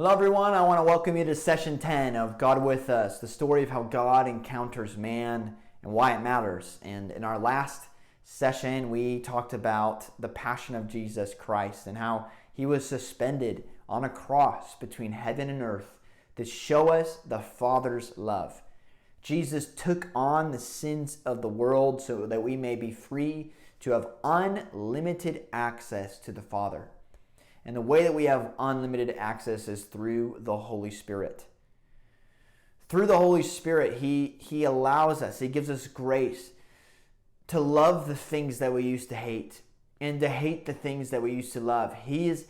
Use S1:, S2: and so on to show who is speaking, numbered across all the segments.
S1: Hello everyone, I want to welcome you to session 10 of God With Us, the story of how God encounters man and why it matters. And in our last session, we talked about the passion of Jesus Christ and how he was suspended on a cross between heaven and earth to show us the Father's love. Jesus took on the sins of the world so that we may be free to have unlimited access to the Father. And the way that we have unlimited access is through the Holy Spirit. Through the Holy Spirit, He allows us, He gives us grace to love the things that we used to hate and to hate the things that we used to love. His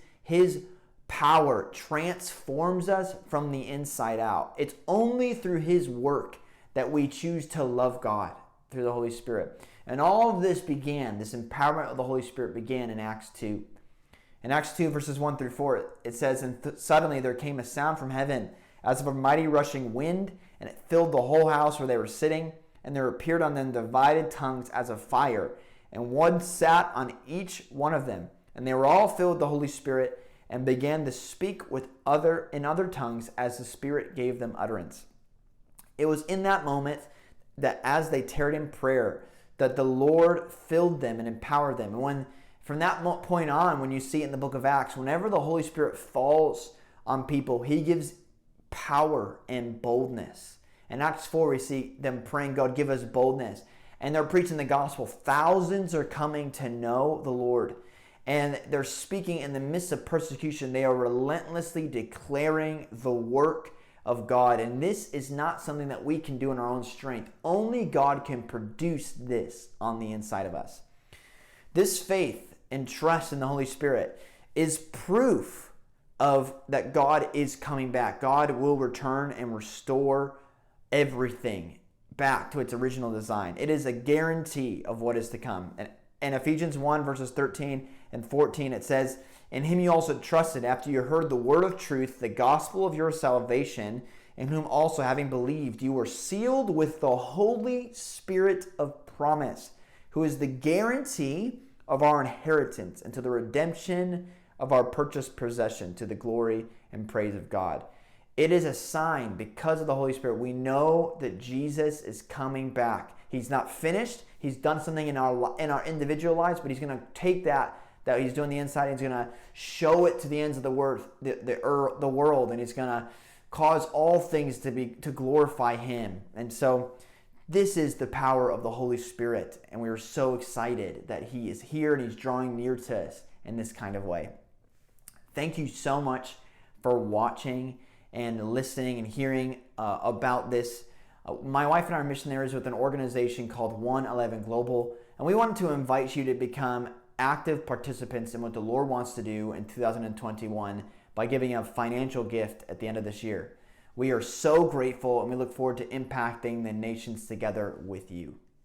S1: power transforms us from the inside out. It's only through His work that we choose to love God through the Holy Spirit. And all of this empowerment of the Holy Spirit began in Acts 2. In Acts 2, verses 1 through 4, it says, And suddenly there came a sound from heaven as of a mighty rushing wind, and it filled the whole house where they were sitting. And there appeared on them divided tongues as of fire, and one sat on each one of them. And they were all filled with the Holy Spirit, and began to speak in other tongues as the Spirit gave them utterance. It was in that moment that as they tarried in prayer, that the Lord filled them and empowered them. And from that point on, when you see it in the book of Acts, whenever the Holy Spirit falls on people, He gives power and boldness. In Acts 4, we see them praying, God, give us boldness. And they're preaching the gospel. Thousands are coming to know the Lord. And they're speaking in the midst of persecution. They are relentlessly declaring the work of God. And this is not something that we can do in our own strength. Only God can produce this on the inside of us. This faith and trust in the Holy Spirit is proof of that God is coming back. God will return and restore everything back to its original design. It is a guarantee of what is to come. And in Ephesians 1 verses 13 and 14, it says, In Him you also trusted after you heard the word of truth, the gospel of your salvation, in whom also having believed you were sealed with the Holy Spirit of promise, who is the guarantee of our inheritance unto the redemption of our purchased possession, to the glory and praise of God. It is a sign because of the Holy Spirit. We know that Jesus is coming back. He's not finished. He's done something in our individual lives, but He's going to take that He's doing the inside, and He's going to show it to the ends of the world, and He's going to cause all things to glorify Him. And so this is the power of the Holy Spirit, and we are so excited that He is here and He's drawing near to us in this kind of way. Thank you so much for watching and listening and hearing about this. My wife and I are missionaries with an organization called 111 Global, and we wanted to invite you to become active participants in what the Lord wants to do in 2021 by giving a financial gift at the end of this year. We are so grateful, and we look forward to impacting the nations together with you.